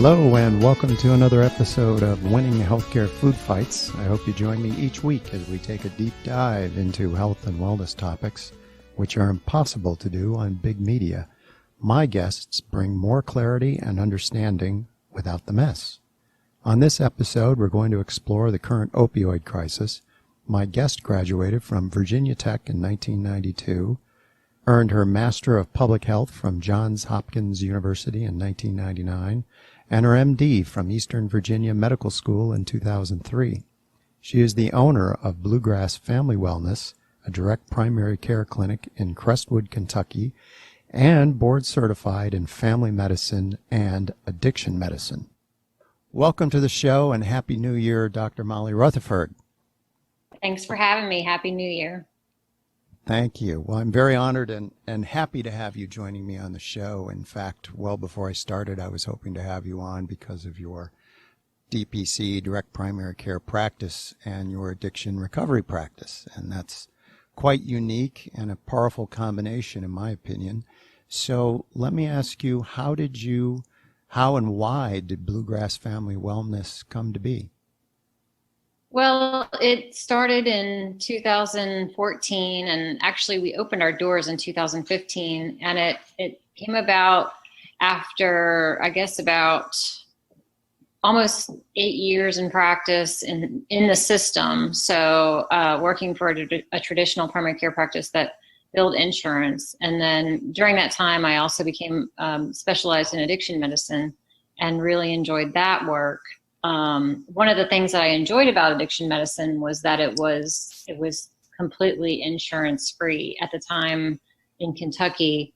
Hello and welcome to another episode of Winning Healthcare Food Fights. I hope you join me each week as we take a deep dive into health and wellness topics, which are impossible to do on big media. My guests bring more clarity and understanding without the mess. On this episode, we're going to explore the current opioid crisis. My guest graduated from Virginia Tech in 1992, earned her Master of Public Health from Johns Hopkins University in 1999, and her MD from Eastern Virginia Medical School in 2003. She is the owner of Bluegrass Family Wellness, a direct primary care clinic in Crestwood, Kentucky, and board certified in family medicine and addiction medicine. Welcome to the show and Happy New Year, Dr. Molly Rutherford. Thanks for having me. Happy New Year. Thank you. Well, I'm very honored and happy to have you joining me on the show. In fact, well before I started, I was hoping to have you on because of your DPC, direct primary care practice, and your addiction recovery practice. And that's quite unique and a powerful combination, in my opinion. So let me ask you, how and why did Bluegrass Family Wellness come to be? Well, it started in 2014, and actually we opened our doors in 2015, and it came about after, I guess, about almost 8 years in practice in the system. So working for a traditional primary care practice that billed insurance. And then during that time, I also became specialized in addiction medicine and really enjoyed that work. One of the things that I enjoyed about addiction medicine was that it was completely insurance free. At the time in Kentucky,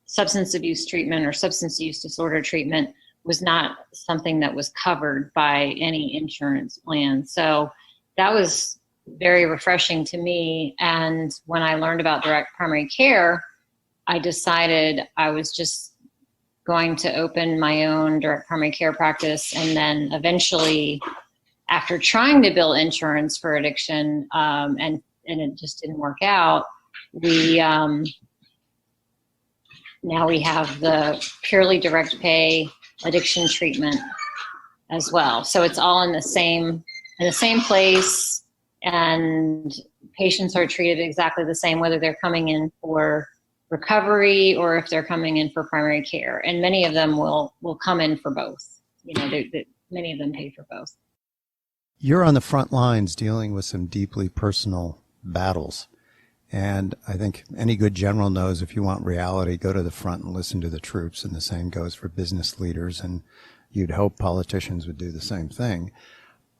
substance abuse treatment or substance use disorder treatment was not something that was covered by any insurance plan. So that was very refreshing to me. And when I learned about direct primary care, I decided I was just going to open my own direct primary care practice. And then eventually, after trying to bill insurance for addiction, and it just didn't work out, now we have the purely direct pay addiction treatment as well. So it's all in the same place, and patients are treated exactly the same, whether they're coming in for recovery or if they're coming in for primary care. And many of them will come in for both. Many of them pay for both. You're on the front lines dealing with some deeply personal battles. And I think any good general knows if you want reality, go to the front and listen to the troops. And the same goes for business leaders. And you'd hope politicians would do the same thing.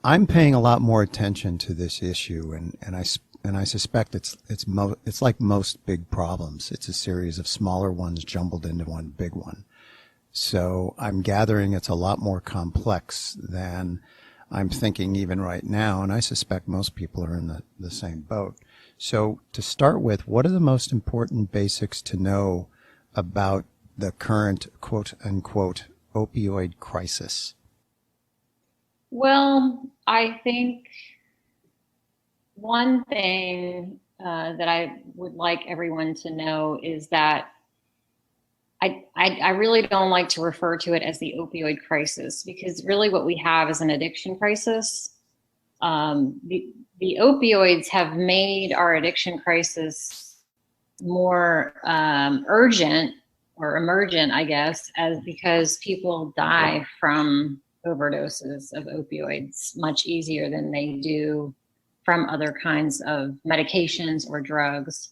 I'm paying a lot more attention to this issue, and I suspect it's like most big problems. It's a series of smaller ones jumbled into one big one. So I'm gathering it's a lot more complex than I'm thinking even right now, and I suspect most people are in the same boat. So to start with, what are the most important basics to know about the current quote-unquote opioid crisis? Well, I think one thing that I would like everyone to know is that I really don't like to refer to it as the opioid crisis, because really what we have is an addiction crisis. The opioids have made our addiction crisis more urgent or emergent, I guess, because people die from overdoses of opioids much easier than they do from other kinds of medications or drugs.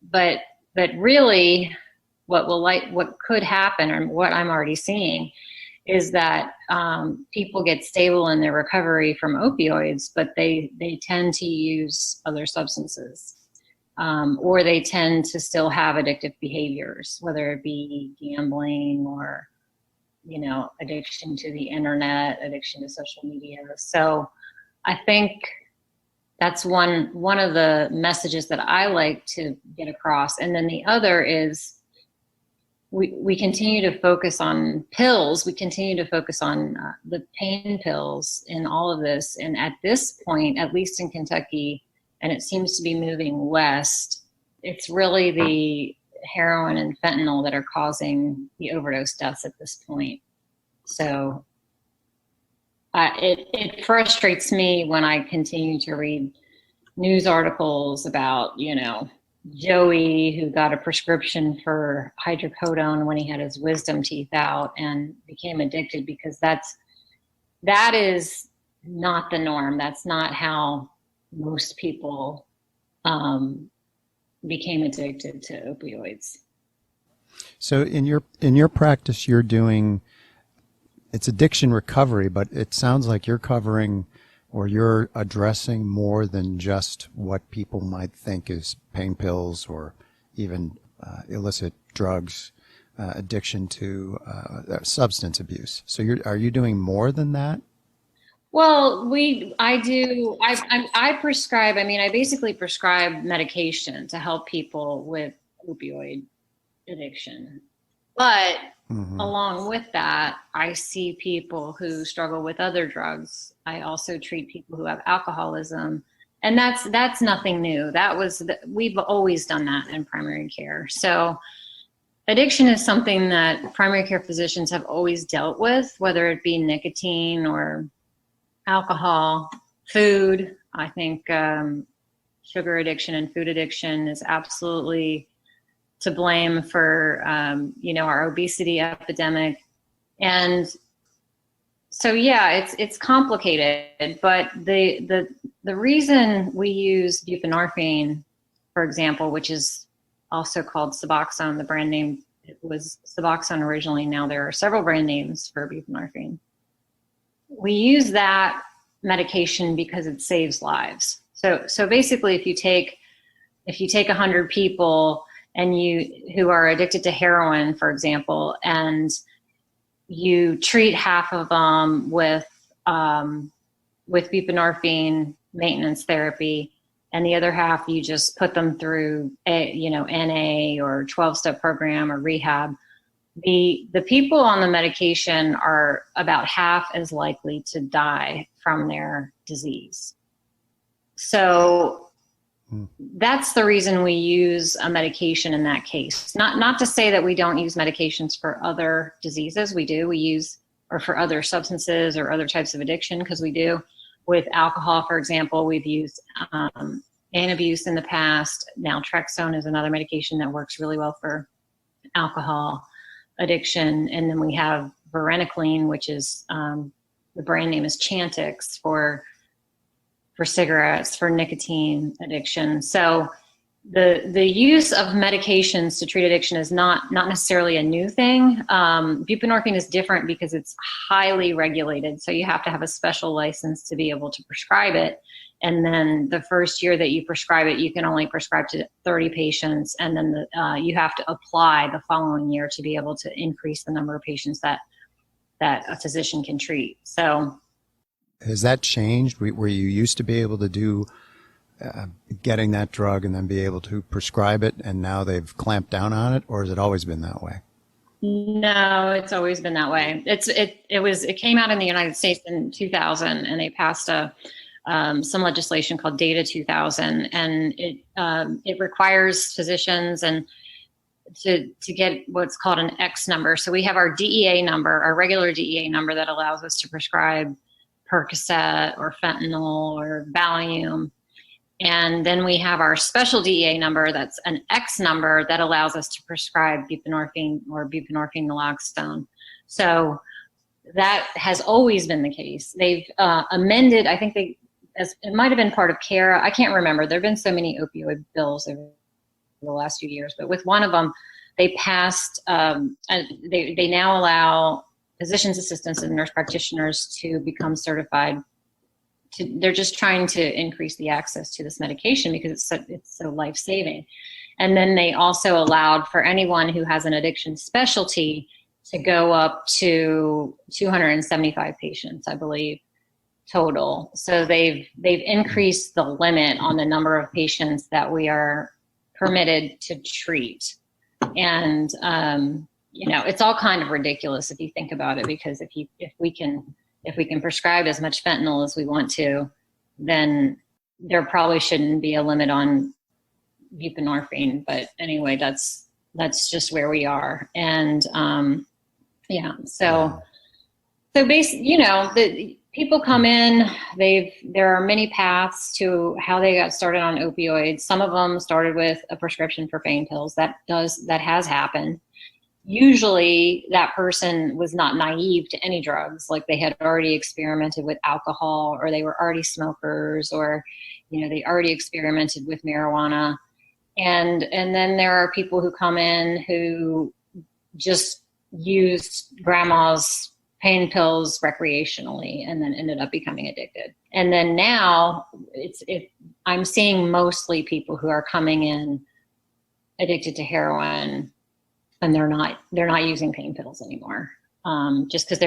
But really what could happen, or what I'm already seeing, is that people get stable in their recovery from opioids, but they tend to use other substances, or they tend to still have addictive behaviors, whether it be gambling or addiction to the internet, addiction to social media. So I think that's one of the messages that I like to get across. And then the other is we continue to focus on pills. We continue to focus on the pain pills in all of this. And at this point, at least in Kentucky, and it seems to be moving west, it's really the heroin and fentanyl that are causing the overdose deaths at this point. So it frustrates me when I continue to read news articles about, Joey who got a prescription for hydrocodone when he had his wisdom teeth out and became addicted, because that is not the norm. That's not how most people became addicted to opioids. So in your practice, you're doing, it's addiction recovery, but it sounds like you're covering, or you're addressing more than just what people might think is pain pills or even illicit drugs, addiction to substance abuse. So are you doing more than that? Well, I prescribe, I basically prescribe medication to help people with opioid addiction. But along with that, I see people who struggle with other drugs. I also treat people who have alcoholism. And that's nothing new. We've always done that in primary care. So addiction is something that primary care physicians have always dealt with, whether it be nicotine or alcohol, food. I think sugar addiction and food addiction is absolutely to blame for our obesity epidemic. And so it's complicated, but the reason we use buprenorphine, for example, which is also called Suboxone, the brand name, it was Suboxone originally. Now there are several brand names for buprenorphine. We use that medication because it saves lives. So basically, if you take 100 people who are addicted to heroin, for example, and you treat half of them with buprenorphine maintenance therapy, and the other half you just put them through NA or 12-step program or rehab, the people on the medication are about half as likely to die from their disease. So that's the reason we use a medication in that case. Not to say that we don't use medications for other diseases. We do. We use, or for other substances or other types of addiction, because we do. With alcohol, for example, we've used Antabuse in the past. Naltrexone is another medication that works really well for alcohol addiction. And then we have varenicline, which is the brand name is Chantix for cigarettes, for nicotine addiction. So the use of medications to treat addiction is not necessarily a new thing. Buprenorphine is different because it's highly regulated. So you have to have a special license to be able to prescribe it. And then the first year that you prescribe it, you can only prescribe to 30 patients. And then you have to apply the following year to be able to increase the number of patients that a physician can treat. So has that changed? Where you used to be able to do getting that drug and then be able to prescribe it, and now they've clamped down on it, or has it always been that way? No, it's always been that way. It came out in the United States in 2000, and they passed some legislation called Data 2000, and it requires physicians and to get what's called an X number. So we have our DEA number, our regular DEA number that allows us to prescribe Percocet or fentanyl or Valium. And then we have our special DEA number that's an X number that allows us to prescribe buprenorphine or buprenorphine naloxone. So that has always been the case. They've amended, I think it might have been part of CARA. I can't remember. There have been so many opioid bills over the last few years, but with one of them, they passed, they now allow physician's assistants and nurse practitioners to become certified. They're just trying to increase the access to this medication because it's so life-saving. And then they also allowed for anyone who has an addiction specialty to go up to 275 patients, I believe, total. So they've increased the limit on the number of patients that we are permitted to treat. And it's all kind of ridiculous if you think about it, because if we can prescribe as much fentanyl as we want to, then there probably shouldn't be a limit on buprenorphine. But anyway, that's just where we are. And so basically, People come in, there are many paths to how they got started on opioids. Some of them started with a prescription for pain pills. That has happened. Usually that person was not naive to any drugs, like they had already experimented with alcohol, or they were already smokers, or, they already experimented with marijuana. And then there are people who come in who just used grandma's pain pills recreationally and then ended up becoming addicted. And then now I'm seeing mostly people who are coming in addicted to heroin, and they're not using pain pills anymore. Just because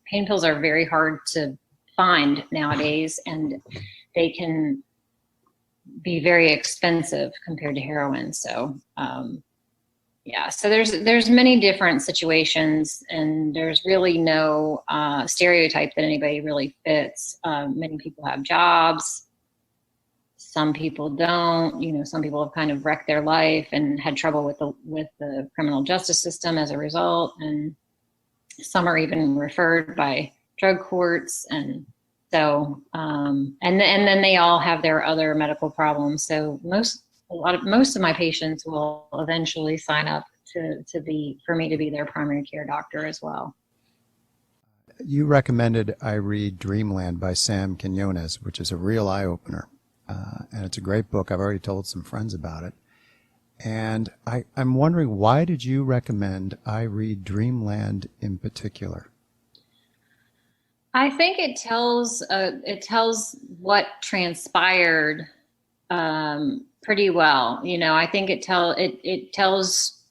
pain pills are very hard to find nowadays, and they can be very expensive compared to heroin. So, so there's many different situations, and there's really no stereotype that anybody really fits. Many people have jobs. Some people don't. Some people have kind of wrecked their life and had trouble with the criminal justice system as a result, and some are even referred by drug courts, and so and then they all have their other medical problems. So most of my patients will eventually sign up for me to be their primary care doctor as well. You recommended I read Dreamland by Sam Quinones, which is a real eye-opener. And it's a great book. I've already told some friends about it. And I'm wondering, why did you recommend I read Dreamland in particular? I think it tells what transpired pretty well. I think it tells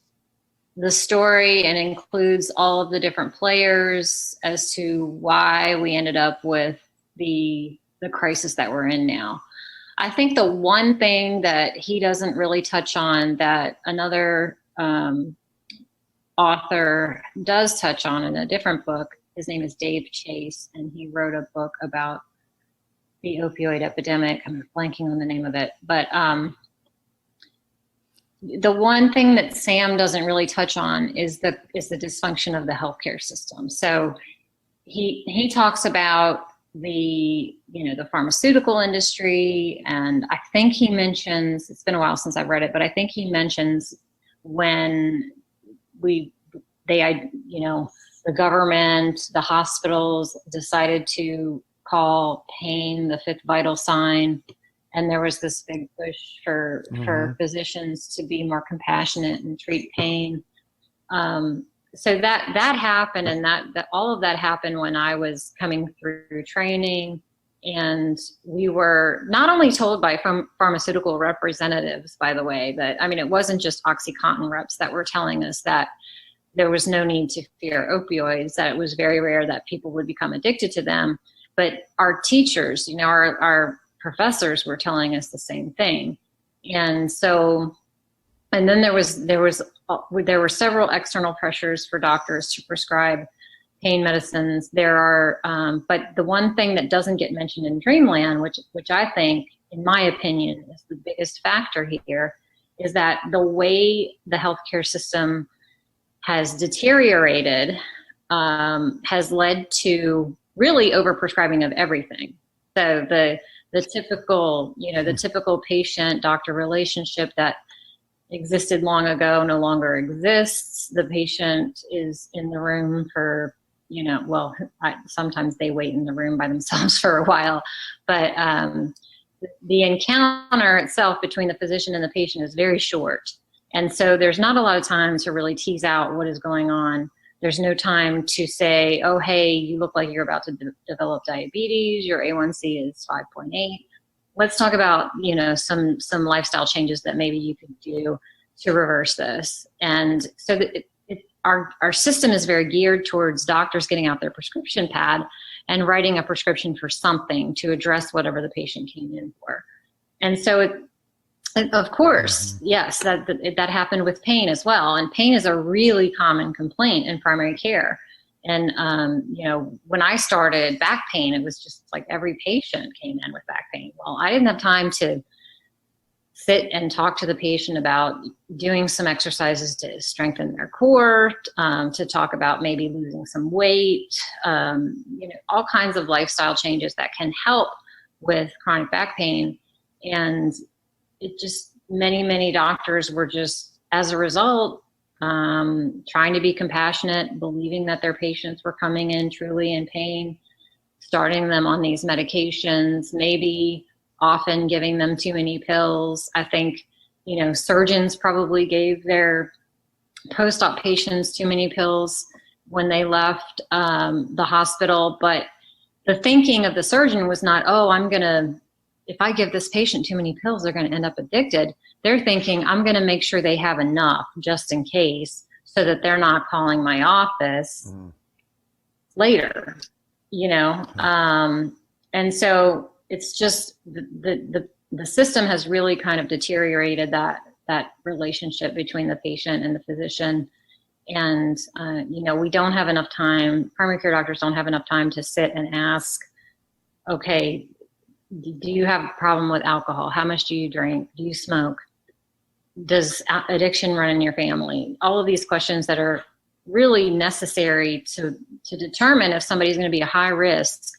the story and includes all of the different players as to why we ended up with the crisis that we're in now. I think the one thing that he doesn't really touch on that another author does touch on in a different book, his name is Dave Chase, and he wrote a book about the opioid epidemic. I'm blanking on the name of it. But the one thing that Sam doesn't really touch on is the dysfunction of the healthcare system. So he talks about the pharmaceutical industry, and I think he mentions, it's been a while since I've read it, but I think he mentions when the government, the hospitals decided to call pain the fifth vital sign, and there was this big push for physicians to be more compassionate and treat pain. So that happened, and that all of that happened when I was coming through training, and we were not only told by pharmaceutical representatives, by the way, but it wasn't just OxyContin reps that were telling us that there was no need to fear opioids, that it was very rare that people would become addicted to them. But our teachers, our professors were telling us the same thing. And so, and then there were several external pressures for doctors to prescribe pain medicines. But the one thing that doesn't get mentioned in Dreamland, which I think, in my opinion, is the biggest factor here, is that the way the healthcare system has deteriorated has led to really overprescribing of everything. So the typical patient-doctor relationship that existed long ago no longer exists. The patient is in the room for, sometimes they wait in the room by themselves for a while, but the encounter itself between the physician and the patient is very short. And so there's not a lot of time to really tease out what is going on. There's no time to say, oh, hey, you look like you're about to develop diabetes. Your A1C is 5.8. Let's talk about, some lifestyle changes that maybe you could do to reverse this. And so our system is very geared towards doctors getting out their prescription pad and writing a prescription for something to address whatever the patient came in for. And so of course, yes, that happened with pain as well. And pain is a really common complaint in primary care. And, when I started back pain, it was just like every patient came in with back pain. Well, I didn't have time to sit and talk to the patient about doing some exercises to strengthen their core, to talk about maybe losing some weight, all kinds of lifestyle changes that can help with chronic back pain. And it just, many doctors were just, as a result, trying to be compassionate, believing that their patients were coming in truly in pain, starting them on these medications, maybe often giving them too many pills. I think, surgeons probably gave their post-op patients too many pills when they left the hospital. But the thinking of the surgeon was not, if I give this patient too many pills, they're going to end up addicted. They're thinking, I'm going to make sure they have enough just in case, so that they're not calling my office later, and so it's just the system has really kind of deteriorated that relationship between the patient and the physician. And, we don't have enough time, primary care doctors don't have enough time to sit and ask, okay, do you have a problem with alcohol? How much do you drink? Do you smoke? Does addiction run in your family? All of these questions that are really necessary to determine if somebody's going to be a high risk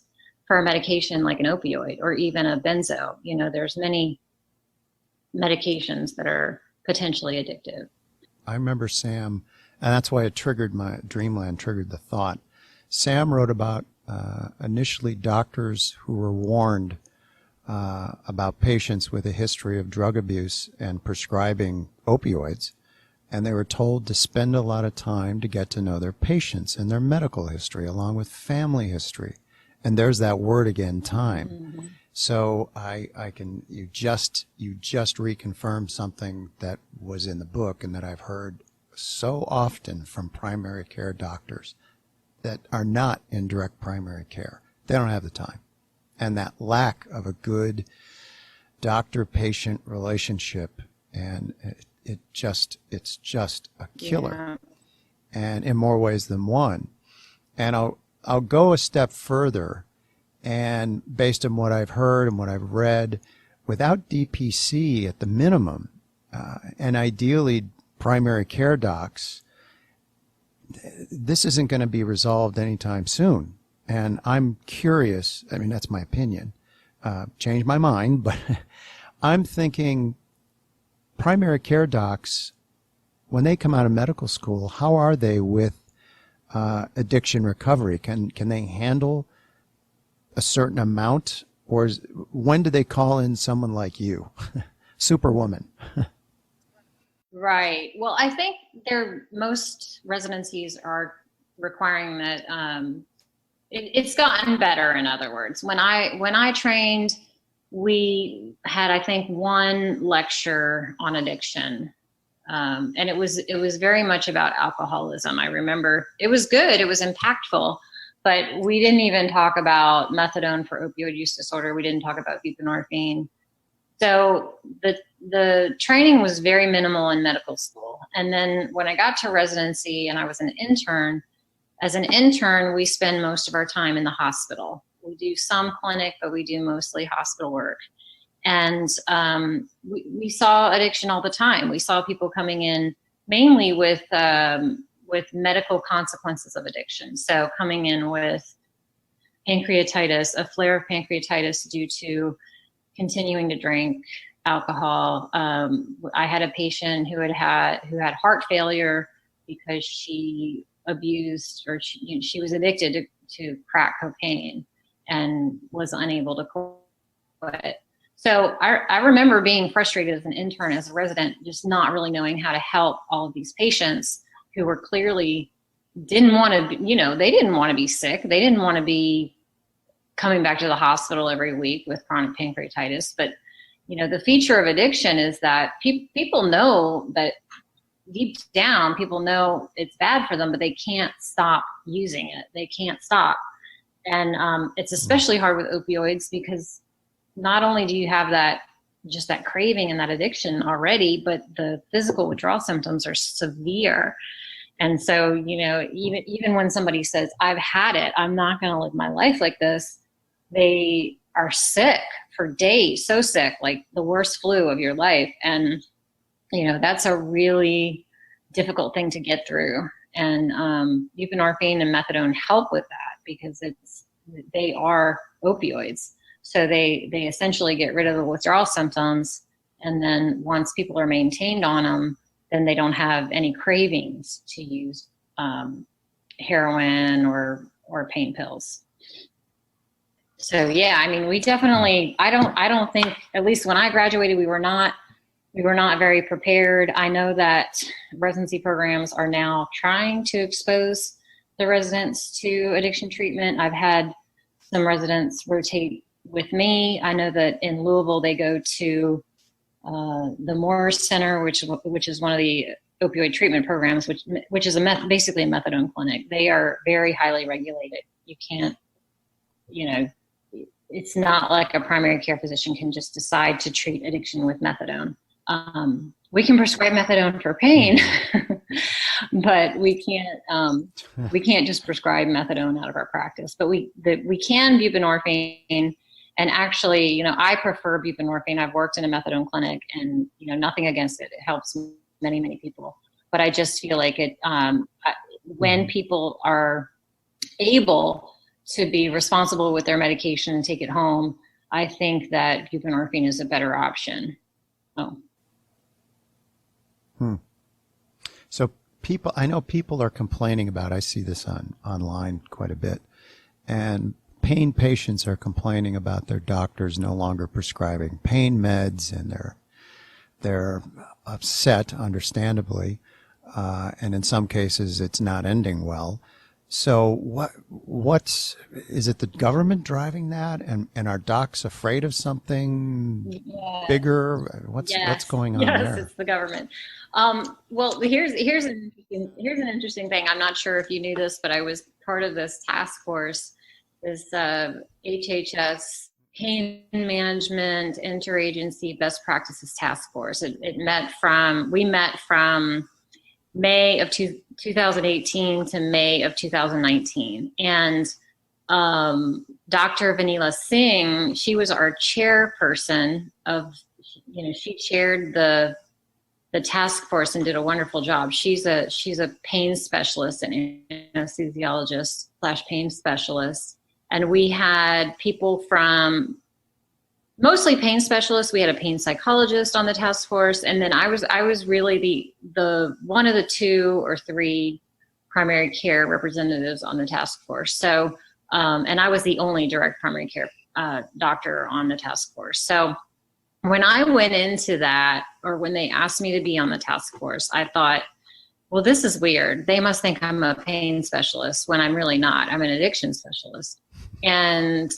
for a medication like an opioid or even a benzo. There's many medications that are potentially addictive. I remember Sam, and that's why it triggered my Dreamland, triggered the thought. Sam wrote about initially doctors who were warned about patients with a history of drug abuse and prescribing opioids, and they were told to spend a lot of time to get to know their patients and their medical history along with family history. And there's that word again, time. Mm-hmm. So you just reconfirmed something that was in the book and that I've heard so often from primary care doctors that are not in direct primary care. They don't have the time. And that lack of a good doctor-patient relationship, and it's just a killer. Yeah. And in more ways than one. And I'll go a step further, and based on what I've heard and what I've read, without DPC at the minimum, and ideally primary care docs, this isn't going to be resolved anytime soon. And I'm curious, that's my opinion, changed my mind, but I'm thinking primary care docs, when they come out of medical school, how are they with addiction recovery? Can they handle a certain amount, or when do they call in someone like you, Superwoman? Right. Well, I think most residencies are requiring that. It's gotten better. In other words, when I trained, we had, I think, one lecture on addiction. And it was very much about alcoholism. I remember it was good. It was impactful, but we didn't even talk about methadone for opioid use disorder. We didn't talk about buprenorphine. So the training was very minimal in medical school. And then when I got to residency and I was an intern, as an intern, we spend most of our time in the hospital. We do some clinic, but we do mostly hospital work. And we saw addiction all the time. We saw people coming in mainly with medical consequences of addiction. So coming in with pancreatitis, a flare of pancreatitis due to continuing to drink alcohol. I had a patient who had heart failure because she abused, or she was addicted to crack cocaine and was unable to quit. So I remember being frustrated as an intern, as a resident, just not really knowing how to help all of these patients who were clearly didn't want to, they didn't want to be sick. They didn't want to be coming back to the hospital every week with chronic pancreatitis. But, the feature of addiction is that people know that deep down, people know it's bad for them, but they can't stop using it. They can't stop. And it's especially hard with opioids because not only do you have that craving and that addiction already, but the physical withdrawal symptoms are severe. And so, even when somebody says, I've had it, I'm not going to live my life like this, they are sick for days, so sick, like the worst flu of your life. And, that's a really difficult thing to get through. And buprenorphine and methadone help with that because they are opioids. So they essentially get rid of the withdrawal symptoms. And then once people are maintained on them, then they don't have any cravings to use heroin or pain pills. So yeah, I mean, we definitely, I don't think, at least when I graduated, we were not very prepared. I know that residency programs are now trying to expose the residents to addiction treatment. I've had some residents rotate with me. I know that in Louisville, they go to the Moore Center, which is one of the opioid treatment programs, which is basically a methadone clinic. They are very highly regulated. You can't, it's not like a primary care physician can just decide to treat addiction with methadone. We can prescribe methadone for pain, but we can't just prescribe methadone out of our practice. But we can buprenorphine, and actually, I prefer buprenorphine. I've worked in a methadone clinic, and nothing against it. It helps many, many people. But I just feel like it when people are able to be responsible with their medication and take it home, I think that buprenorphine is a better option. Oh. So I know people are complaining about, I see this online quite a bit, and pain patients are complaining about their doctors no longer prescribing pain meds, and they're upset, understandably, and in some cases it's not ending well. So what's is it the government driving that, and are docs afraid of something bigger? What's going on there? Yes, it's the government. Well, here's an interesting thing. I'm not sure if you knew this, but I was part of this task force, this HHS Pain Management Interagency Best Practices Task Force. We met from May of 2018 to May of 2019. And Dr. Vanilla Singh, she was our chairperson she chaired the task force and did a wonderful job. She's a pain specialist and anesthesiologist / pain specialist. And we had people from mostly pain specialists. We had a pain psychologist on the task force. And then I was really the one of the 2 or 3 primary care representatives on the task force. So, and I was the only direct primary care doctor on the task force. So when I went into that, or when they asked me to be on the task force, I thought, well, this is weird. They must think I'm a pain specialist when I'm really not. I'm an addiction specialist. And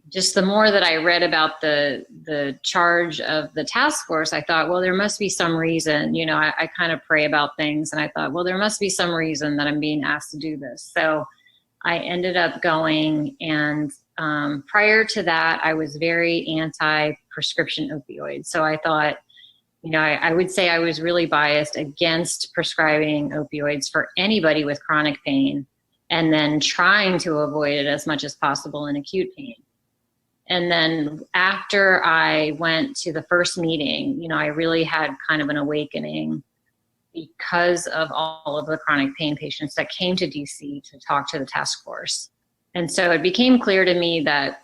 just the more that I read about the charge of the task force, I thought, well, there must be some reason. I kind of pray about things, and I thought, well, there must be some reason that I'm being asked to do this. So I ended up going, and prior to that, I was very anti-prescription opioids. So I thought, I would say I was really biased against prescribing opioids for anybody with chronic pain, and then trying to avoid it as much as possible in acute pain. And then after I went to the first meeting, I really had kind of an awakening because of all of the chronic pain patients that came to DC to talk to the task force. And so it became clear to me that,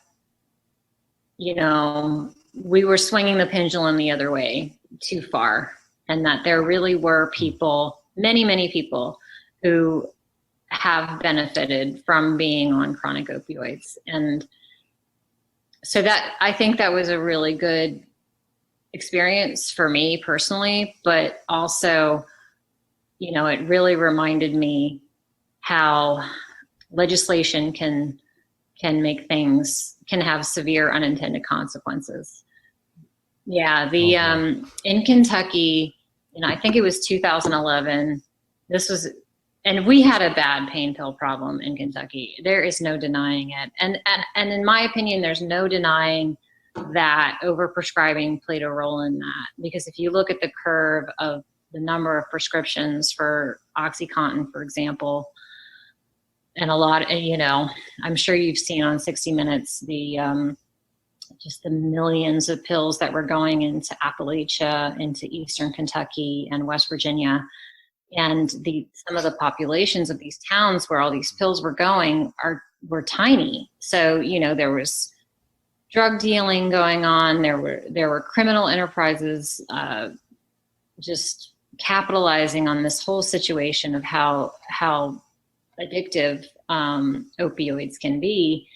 we were swinging the pendulum the other way too far, and that there really were people, many, many people, who have benefited from being on chronic opioids. And so I think that was a really good experience for me personally, but also, it really reminded me how legislation can have severe unintended consequences. Yeah, in Kentucky, I think it was 2011. And we had a bad pain pill problem in Kentucky. There is no denying it. And in my opinion, there's no denying that overprescribing played a role in that. Because if you look at the curve of the number of prescriptions for OxyContin, for example, and a lot, I'm sure you've seen on 60 Minutes just the millions of pills that were going into Appalachia, into Eastern Kentucky and West Virginia. And some of the populations of these towns where all these pills were going were tiny. So, there was drug dealing going on. There were criminal enterprises just capitalizing on this whole situation of how addictive opioids can be.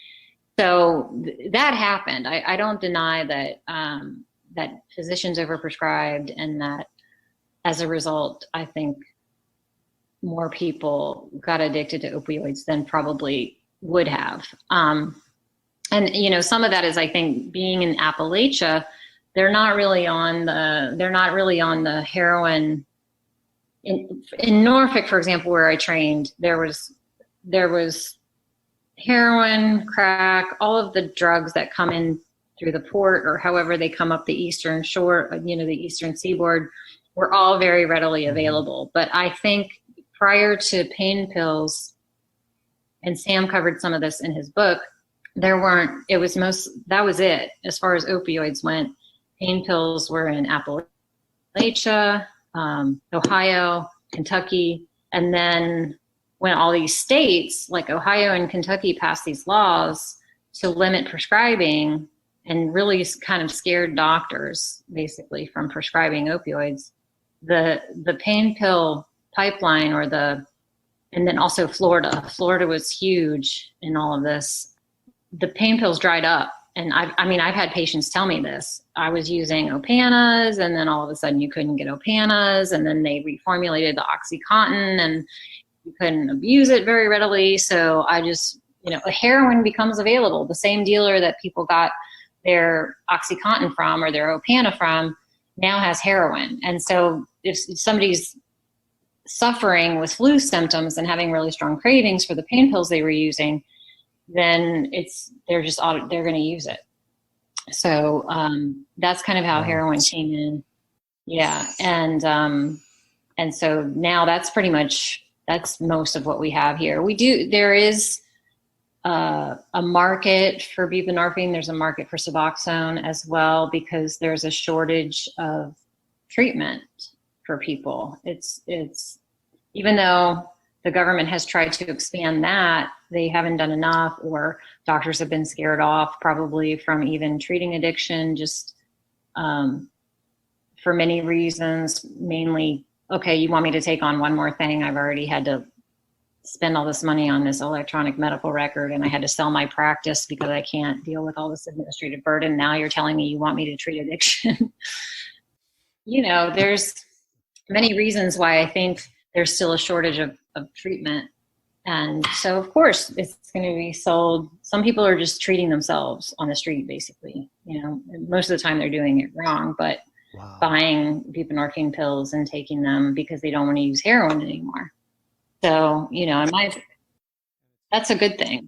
So that happened. I don't deny that that physicians overprescribed, and that as a result, I think more people got addicted to opioids than probably would have. And some of that is, I think, being in Appalachia, they're not really on the heroin. In Norfolk, for example, where I trained, there was heroin, crack, all of the drugs that come in through the port or however they come up the eastern shore, the eastern seaboard, were all very readily available. But I think prior to pain pills, and Sam covered some of this in his book, that was it. As far as opioids went, pain pills were in Appalachia, Ohio, Kentucky, and then when all these states like Ohio and Kentucky passed these laws to limit prescribing and really kind of scared doctors basically from prescribing opioids, the pain pill pipeline and then also Florida was huge in all of this. The pain pills dried up. And I've had patients tell me this. I was using Opanas, and then all of a sudden you couldn't get Opanas, and then they reformulated the OxyContin, and you couldn't abuse it very readily. So I just, heroin becomes available. The same dealer that people got their OxyContin from or their Opana from now has heroin. And so if somebody's suffering with flu symptoms and having really strong cravings for the pain pills they were using, then they're going to use it. So that's kind of how heroin came in. Yeah. And so now that's most of what we have here. There is a market for buprenorphine. There's a market for Suboxone as well, because there's a shortage of treatment for people. It's even though the government has tried to expand that, they haven't done enough, or doctors have been scared off probably from even treating addiction, just for many reasons, mainly, okay, you want me to take on one more thing? I've already had to spend all this money on this electronic medical record, and I had to sell my practice because I can't deal with all this administrative burden. Now you're telling me you want me to treat addiction. There's many reasons why I think there's still a shortage of treatment. And so, of course, it's going to be sold. Some people are just treating themselves on the street, basically. Most of the time they're doing it wrong, but buying buprenorphine pills and taking them because they don't want to use heroin anymore. So, that's a good thing.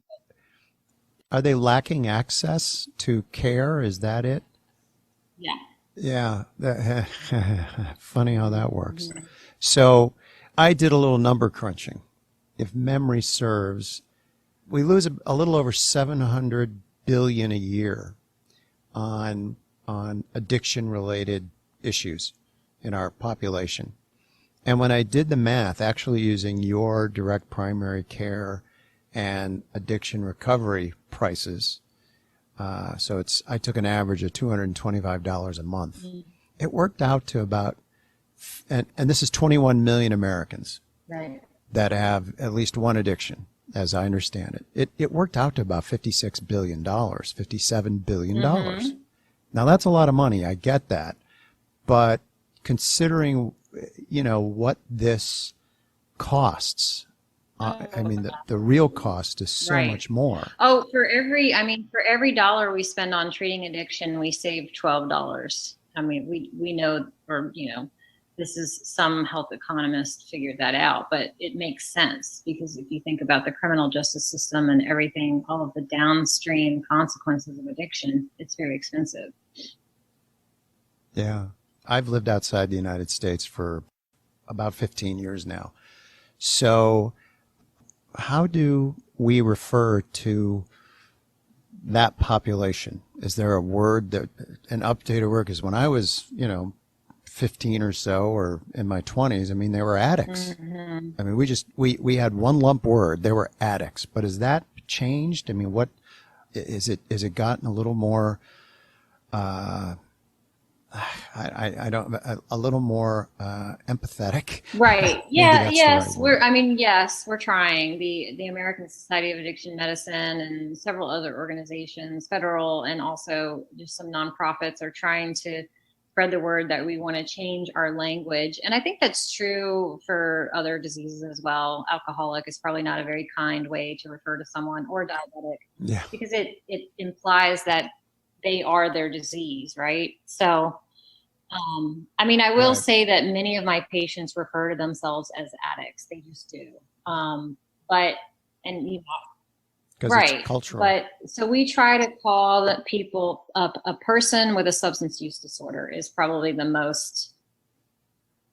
Are they lacking access to care? Is that it? Yeah. Yeah. Funny how that works. Mm-hmm. So I did a little number crunching. If memory serves, we lose a little over $700 billion a year on addiction-related issues in our population. And when I did the math, actually using your direct primary care and addiction recovery prices, so I took an average of $225 a month. Mm-hmm. It worked out to about, and this is 21 million Americans. Right. That have at least one addiction, as I understand it. It worked out to about $57 billion. Mm-hmm. Now, that's a lot of money. I get that. But considering, what this costs, the real cost is so much more. Oh, for every dollar we spend on treating addiction, we save $12. We know, this is some health economist figured that out, but it makes sense because if you think about the criminal justice system and everything, all of the downstream consequences of addiction, it's very expensive. Yeah. I've lived outside the United States for about 15 years now. So how do we refer to that population? Is there a word that an updated word? Because when I was, 15 or so, or in my 20s, I mean, they were addicts. Mm-hmm. I mean, we had one lump word. They were addicts. But has that changed? I mean, what is it? Is it gotten a little more? I don't a little more empathetic. Right. Maybe Yeah. that's the right Yes. word. Yes, we're trying. The American Society of Addiction Medicine and several other organizations, federal and also just some nonprofits, are trying to spread the word that we want to change our language. And I think that's true for other diseases as well. Alcoholic is probably not a very kind way to refer to someone, or diabetic, Yeah. because it implies that they are their disease, right? So I mean, I will Right. say that many of my patients refer to themselves as addicts. They just do. But, and you know, Because it's right. cultural. But so we try to call that people, a person with a substance use disorder is probably the most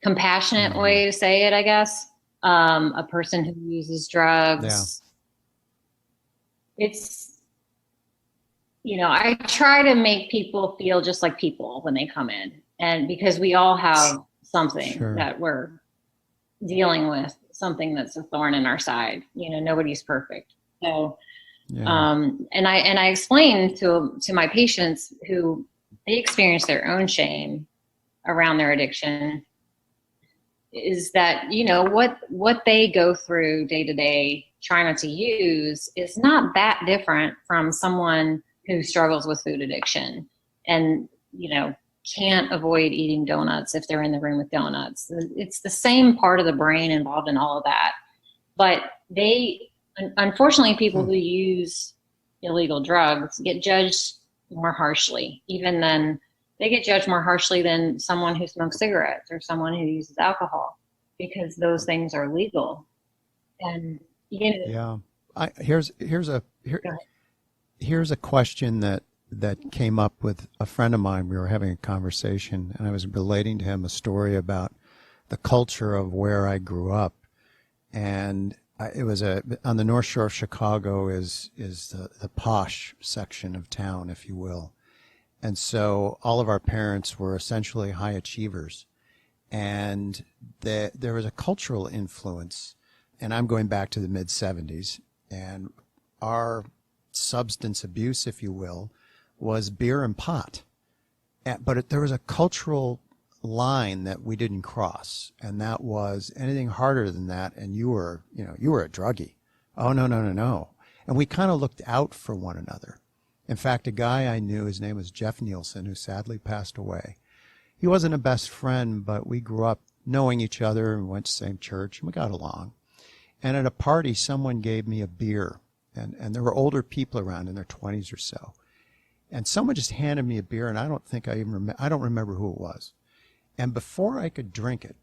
compassionate Mm-hmm. way to say it, I guess. A person who uses Yeah. drugs. It's, I try to make people feel just like people when they come in. And because we all have something Sure. that we're dealing with, something that's a thorn in our side. Nobody's perfect. So, Yeah. and I explain to my patients who they experience their own shame around their addiction, is that, what they go through day to day trying not to use is not that different from someone who struggles with food addiction and, can't avoid eating donuts if they're in the room with donuts. It's the same part of the brain involved in all of that. But unfortunately, people who use illegal drugs get judged more harshly, even then they get judged more harshly than someone who smokes cigarettes or someone who uses alcohol, because those things are legal. And, Yeah. Here's a question that came up with a friend of mine. We were having a conversation, and I was relating to him a story about the culture of where I grew up. And it was on the North Shore of Chicago is the posh section of town, if you will. And so all of our parents were essentially high achievers. And there was a cultural influence, and I'm going back to the mid 70s, and our substance abuse, if you will, was beer and pot. But there was a cultural line that we didn't cross, and that was anything harder than that, and you were a druggie. Oh, no, no, no, no. And we kind of looked out for one another. In fact, a guy I knew, his name was Jeff Nielsen, who sadly passed away. He wasn't a best friend, but we grew up knowing each other and went to the same church, and we got along. And at a party, someone gave me a beer, and there were older people around in their 20s or so. And someone just handed me a beer, and I don't remember who it was. And before I could drink it,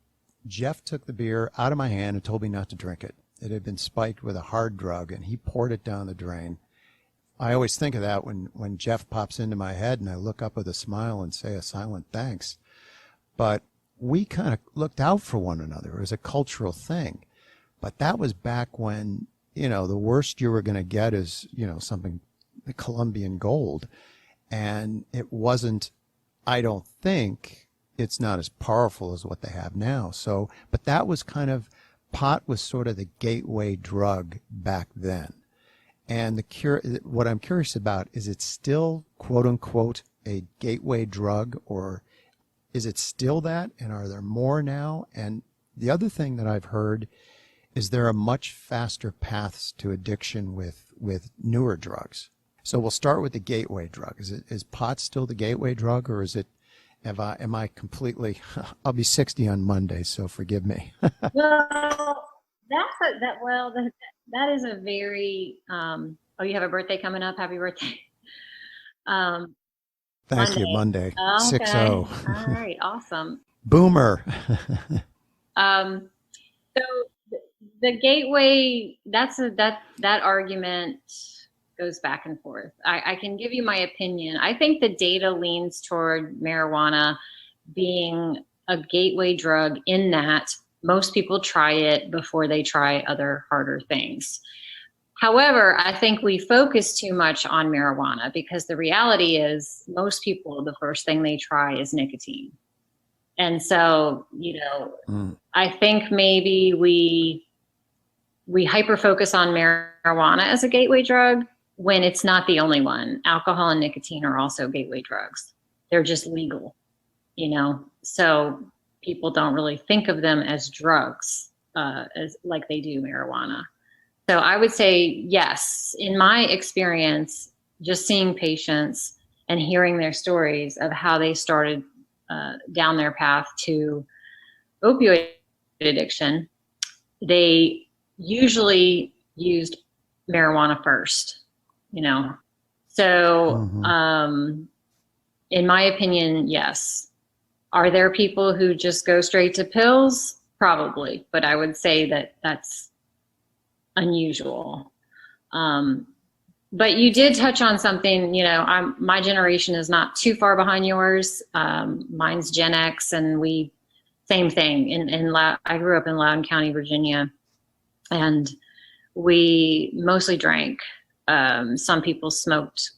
Jeff took the beer out of my hand and told me not to drink it. It had been spiked with a hard drug, and he poured it down the drain. I always think of that when Jeff pops into my head, and I look up with a smile and say a silent thanks. But we kind of looked out for one another. It was a cultural thing. But that was back when, the worst you were going to get is, something, the Colombian gold. And it wasn't, I don't think, it's not as powerful as what they have now. So, but that was pot was sort of the gateway drug back then. And what I'm curious about, is it still, quote unquote, a gateway drug, or is it still that? And are there more now? And the other thing that I've heard is there are much faster paths to addiction with newer drugs. So we'll start with the gateway drug. Is pot still the gateway drug, or is it? Am I completely? I'll be 60 on Monday, so forgive me. well, that is a very, you have a birthday coming up. Happy birthday. Thank you. Monday, Oh, 6-0. okay. All right. Awesome. Boomer. So the gateway, that argument goes back and forth. I can give you my opinion. I think the data leans toward marijuana being a gateway drug, in that most people try it before they try other harder things. However, I think we focus too much on marijuana because the reality is most people, the first thing they try is nicotine. And so, I think maybe we hyper focus on marijuana as a gateway drug when it's not the only one. Alcohol and nicotine are also gateway drugs. They're just legal, so people don't really think of them as drugs as like they do marijuana. So I would say, yes, in my experience, just seeing patients and hearing their stories of how they started down their path to opioid addiction, they usually used marijuana first, So in my opinion, yes. Are there people who just go straight to pills? Probably, but I would say that that's unusual. But you did touch on something, my generation is not too far behind yours. Mine's Gen X, and same thing. I grew up in Loudoun County, Virginia, and we mostly drank. Some people smoked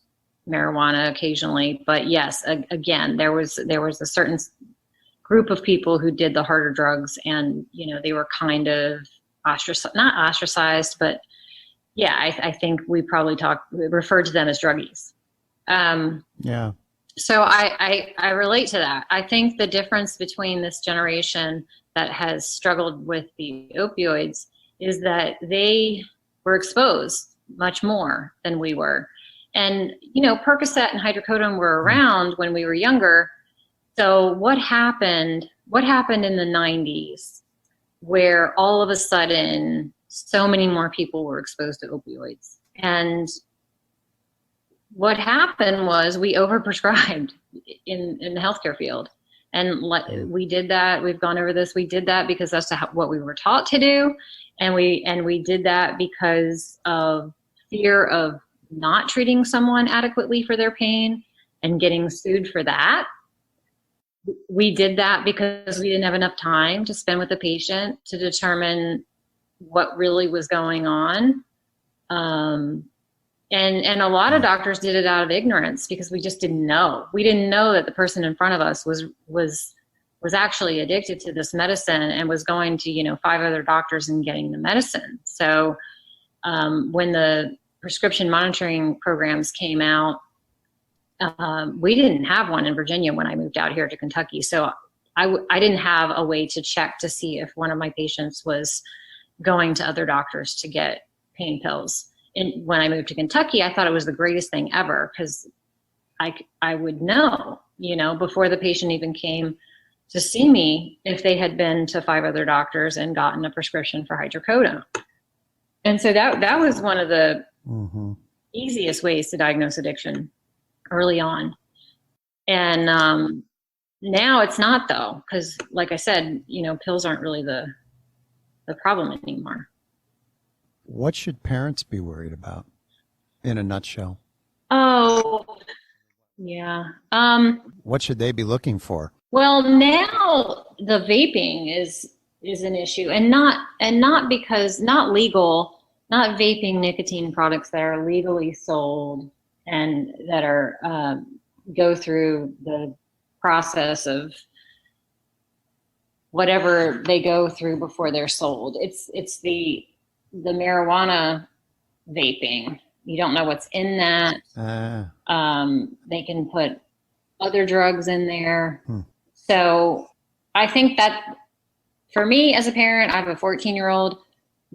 marijuana occasionally, but yes, again, there was a certain group of people who did the harder drugs, and they were kind of not ostracized, but yeah, I think we probably referred to them as druggies. Yeah. So I relate to that. I think the difference between this generation that has struggled with the opioids is that they were exposed much more than we were. And, Percocet and hydrocodone were around when we were younger. So what happened in the 90s where all of a sudden so many more people were exposed to opioids? And what happened was we overprescribed in the healthcare field. And we did that. We've gone over this. We did that because that's what we were taught to do. And we did that because of fear of not treating someone adequately for their pain and getting sued for that. We did that because we didn't have enough time to spend with the patient to determine what really was going on. And a lot of doctors did it out of ignorance because we just didn't know. We didn't know that the person in front of us was actually addicted to this medicine and was going to, 5 other doctors and getting the medicine. So when the prescription monitoring programs came out, we didn't have one in Virginia when I moved out here to Kentucky. So I didn't have a way to check to see if one of my patients was going to other doctors to get pain pills. And when I moved to Kentucky, I thought it was the greatest thing ever because I would know, before the patient even came to see me, if they had been to 5 other doctors and gotten a prescription for hydrocodone. And so that was one of the easiest ways to diagnose addiction early on. And now it's not, though, because like I said, pills aren't really the problem anymore. What should parents be worried about in a nutshell? Oh, yeah. What should they be looking for? Well, now the vaping is an issue, and not because not legal, not vaping nicotine products that are legally sold and that are go through the process of whatever they go through before they're sold. It's the marijuana vaping. You don't know what's in that. They can put other drugs in there. So I think that for me as a parent, I have a 14-year-old.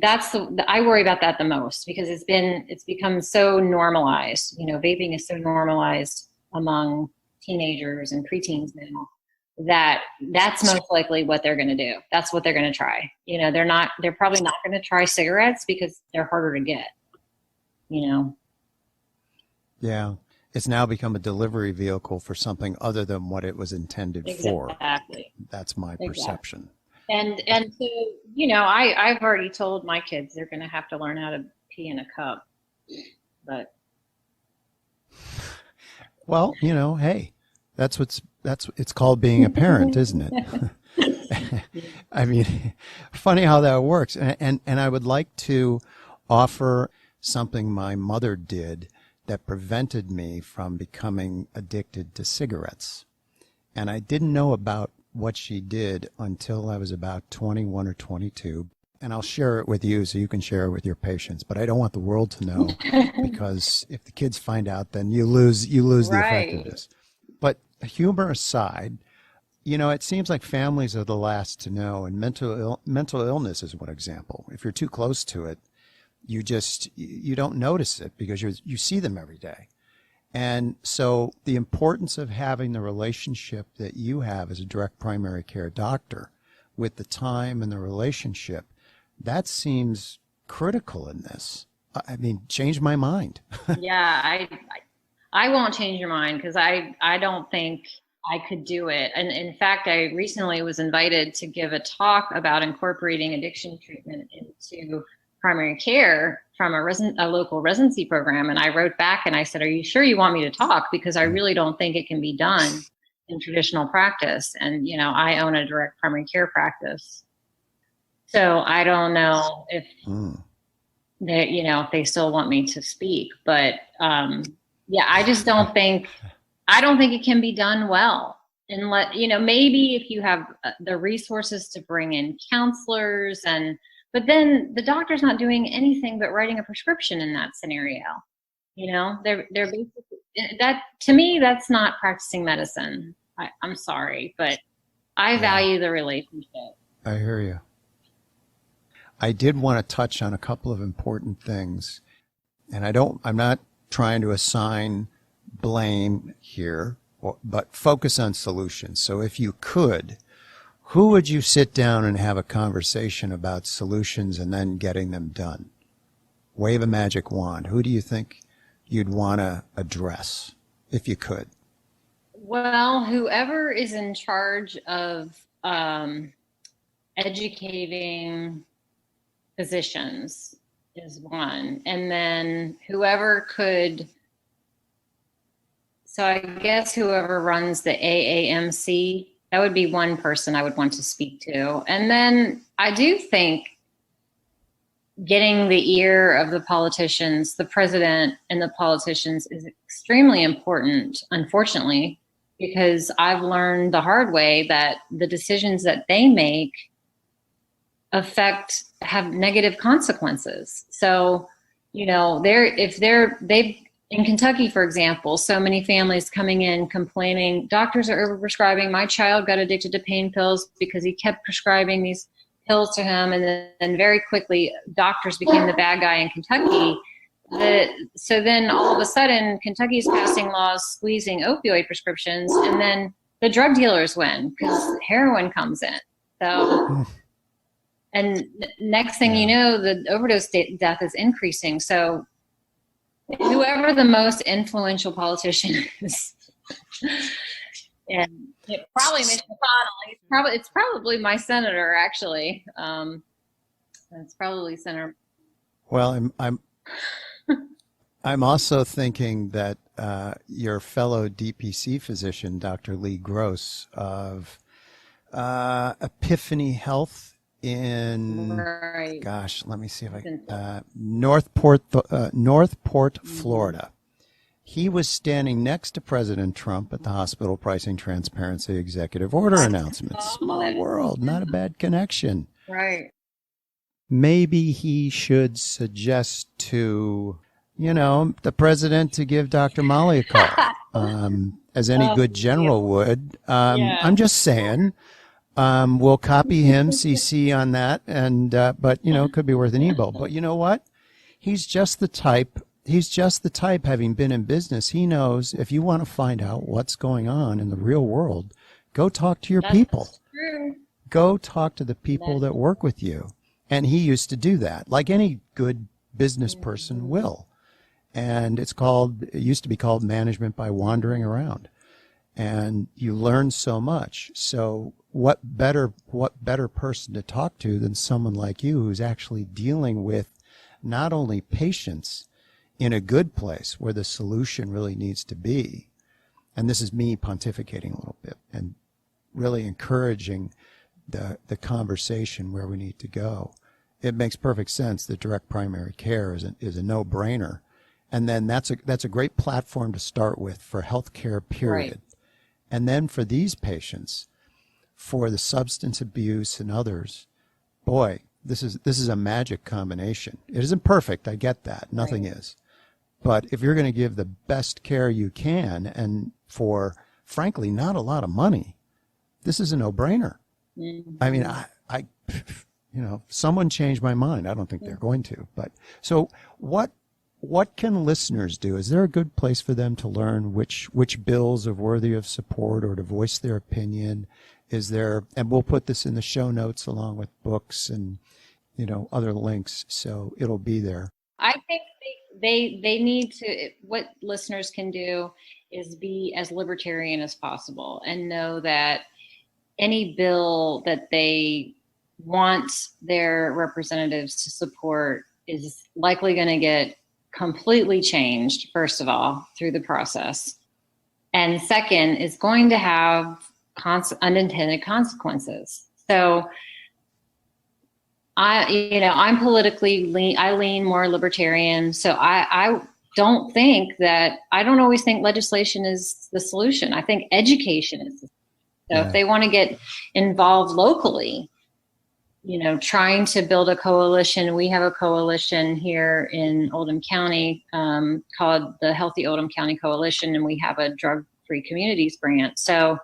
I worry about that the most because it's become so normalized. Vaping is so normalized among teenagers and preteens now that's most likely what they're going to do. That's what they're going to try. They're probably not going to try cigarettes because they're harder to get, Yeah. It's now become a delivery vehicle for something other than what it was intended for. Exactly. That's my perception. And so, I've already told my kids they're going to have to learn how to pee in a cup, but. Well, hey, it's called being a parent, isn't it? I mean, funny how that works. And I would like to offer something my mother did that prevented me from becoming addicted to cigarettes. And I didn't know about what she did until I was about 21 or 22. And I'll share it with you so you can share it with your patients. But I don't want the world to know, because if the kids find out, then you lose the effectiveness. But humor aside, it seems like families are the last to know, and mental illness is one example. If you're too close to it, you don't notice it because you see them every day. And so the importance of having the relationship that you have as a direct primary care doctor with the time and the relationship, that seems critical in this. I mean, change my mind. Yeah, I won't change your mind, because I don't think I could do it. And in fact, I recently was invited to give a talk about incorporating addiction treatment into primary care from a local residency program. And I wrote back and I said, are you sure you want me to talk? Because I really don't think it can be done in traditional practice. And, I own a direct primary care practice. So I don't know if they, if they still want me to speak, but yeah, I just don't think it can be done well. And maybe if you have the resources to bring in counselors but then the doctor's not doing anything but writing a prescription in that scenario. They're basically, that to me, that's not practicing medicine. I'm sorry, but I value the relationship. I hear you. I did want to touch on a couple of important things, and I'm not trying to assign blame here, but focus on solutions. So if you could, who would you sit down and have a conversation about solutions and then getting them done? Wave a magic wand. Who do you think you'd want to address if you could? Well, whoever is in charge of educating physicians is one. And then whoever runs the AAMC, that would be one person I would want to speak to. And then I do think getting the ear of the politicians, the president and the politicians, is extremely important, unfortunately, because I've learned the hard way that the decisions that they make have negative consequences. So, they've in Kentucky, for example, so many families coming in complaining, doctors are overprescribing. My child got addicted to pain pills because he kept prescribing these pills to him. And then very quickly, doctors became the bad guy in Kentucky. So then all of a sudden, Kentucky's passing laws squeezing opioid prescriptions, and then the drug dealers win because heroin comes in. So, and next thing you know, the overdose death is increasing. So whoever the most influential politician is, and it probably Mitch McConnell. It's probably my senator, actually. It's probably Senator. Well, I'm also thinking that your fellow DPC physician, Dr. Lee Gross of Epiphany Health in, let me see if I can, Northport, Florida. He was standing next to President Trump at the hospital pricing transparency executive order announcement. Small world, not a bad connection. Right. Maybe he should suggest to, the president to give Dr. Molly a call, as any good general would. I'm just saying. We'll copy him, CC on that, and but it could be worth an email. But you know what? He's just the type. Having been in business, he knows if you want to find out what's going on in the real world, go talk to your people. True. Go talk to the people that work with you. And he used to do that, like any good business person will. And it used to be called management by wandering around. And you learn so much. So what better person to talk to than someone like you who's actually dealing with not only patients in a good place where the solution really needs to be. And this is me pontificating a little bit and really encouraging the conversation where we need to go. it makes perfect sense that direct primary care is a no-brainer. And then that's a great platform to start with for healthcare, period. Right. And then for these patients, for the substance abuse and others, boy, this is a magic combination. It isn't perfect, I get that. Nothing is. But if you're going to give the best care you can, and for, frankly, not a lot of money, this is a no-brainer. Mm-hmm. I mean, I someone changed my mind. I don't think they're going to. But so what can listeners do? Is there a good place for them to learn which bills are worthy of support or to voice their opinion? Is there, and we'll put this in the show notes along with books and, other links, so it'll be there. I think they need to, what listeners can do is be as libertarian as possible and know that any bill that they want their representatives to support is likely going to get completely changed, first of all, through the process. And second, is going to have unintended consequences. So I'm politically I lean more libertarian. So I don't always think legislation is the solution. I think education is the solution. So if they want to get involved locally, trying to build a coalition. We have a coalition here in Oldham County called the Healthy Oldham County Coalition, and we have a drug-free communities grant. So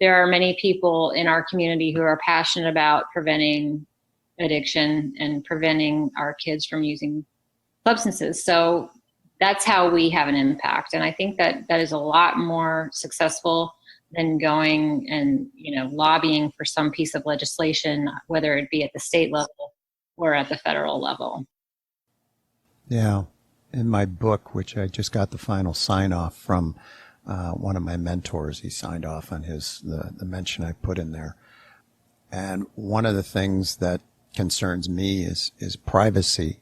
there are many people in our community who are passionate about preventing addiction and preventing our kids from using substances. So that's how we have an impact. And I think that is a lot more successful than going and, lobbying for some piece of legislation, whether it be at the state level or at the federal level. Yeah. In my book, which I just got the final sign off from one of my mentors, he signed off on the mention I put in there. And one of the things that concerns me is privacy.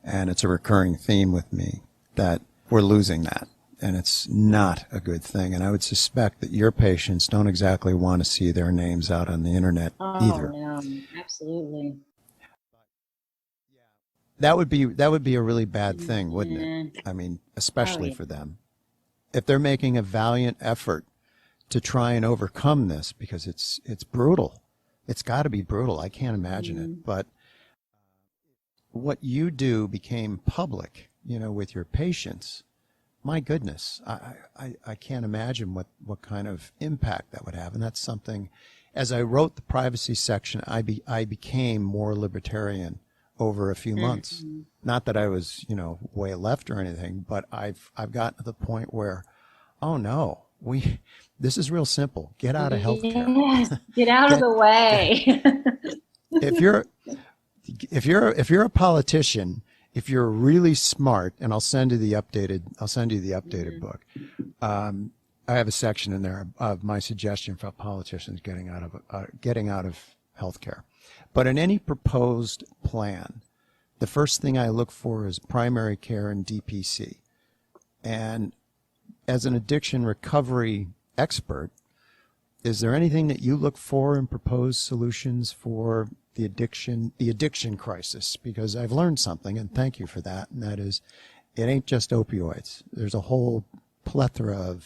And it's a recurring theme with me that we're losing that. And it's not a good thing. And I would suspect that your patients don't exactly want to see their names out on the internet either. No, absolutely. That would be a really bad thing, wouldn't it? I mean, especially for them. If they're making a valiant effort to try and overcome this, because it's brutal. It's got to be brutal. I can't imagine it. But what you do became public, with your patients. My goodness, I can't imagine what kind of impact that would have. And that's something, as I wrote the privacy section, I became more libertarian over a few months. Not that I was, way left or anything, but I've gotten to the point where, oh no, this is real simple. Get out of healthcare. Yes, get out of the way. If you're a politician, if you're really smart, and I'll send you the updated book. I have a section in there of my suggestion for politicians getting out of healthcare. But in any proposed plan, the first thing I look for is primary care and DPC. And as an addiction recovery expert, is there anything that you look for in proposed solutions for the addiction crisis? Because I've learned something, and thank you for that, and that is, it ain't just opioids. There's a whole plethora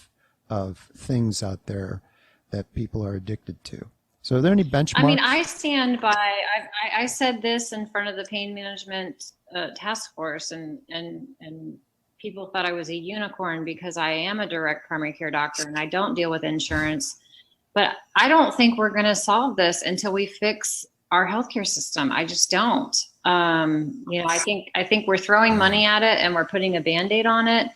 of things out there that people are addicted to. So are there any benchmarks? I mean, I stand by, I said this in front of the pain management task force, and people thought I was a unicorn because I am a direct primary care doctor and I don't deal with insurance. But I don't think we're going to solve this until we fix our healthcare system. I just don't. I think we're throwing money at it and we're putting a Band-Aid on it.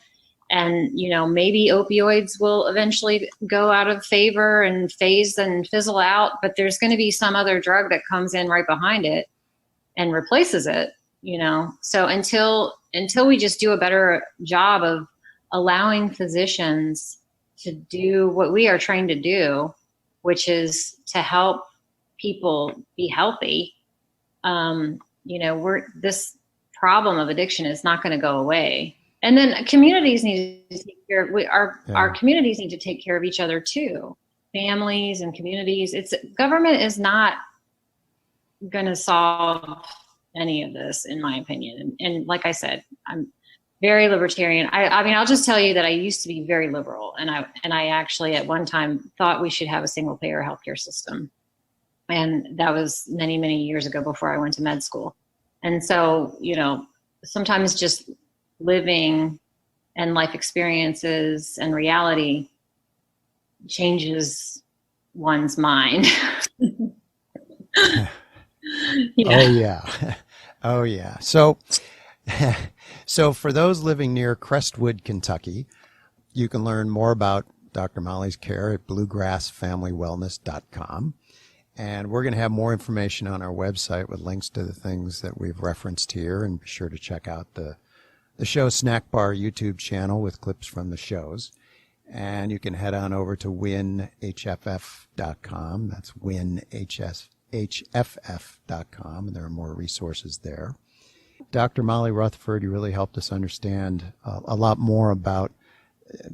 And, maybe opioids will eventually go out of favor and phase and fizzle out, but there's going to be some other drug that comes in right behind it and replaces it, So until we just do a better job of allowing physicians to do what we are trained to do, which is to help people be healthy, this problem of addiction is not going to go away. And then communities need to take care of, our communities need to take care of each other too. Families and communities. Government is not going to solve any of this, in my opinion. And like I said, I'm very libertarian. I mean, I'll just tell you that I used to be very liberal, and I actually at one time thought we should have a single payer healthcare system. And that was many, many years ago before I went to med school. And so, sometimes just living and life experiences and reality changes one's mind. Oh yeah. Oh yeah. So for those living near Crestwood, Kentucky, you can learn more about Dr. Molly's care at bluegrassfamilywellness.com. And we're going to have more information on our website with links to the things that we've referenced here. And be sure to check out the show Snack Bar YouTube channel with clips from the shows. And you can head on over to winhff.com. That's winhff.com. And there are more resources there. Dr. Molly Rutherford, you really helped us understand a lot more about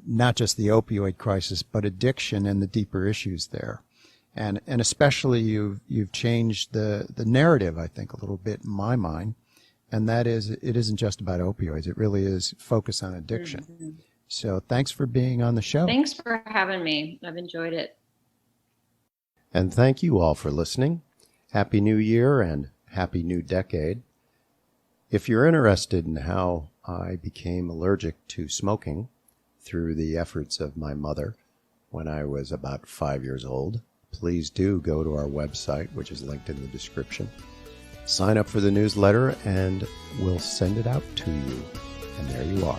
not just the opioid crisis, but addiction and the deeper issues there. And especially you've changed the narrative, I think, a little bit in my mind. And that is, it isn't just about opioids. It really is focused on addiction. Mm-hmm. So thanks for being on the show. Thanks for having me. I've enjoyed it. And thank you all for listening. Happy New Year and happy new decade. If you're interested in how I became allergic to smoking through the efforts of my mother when I was about 5 years old, please do go to our website, which is linked in the description. Sign up for the newsletter and we'll send it out to you. And there you are.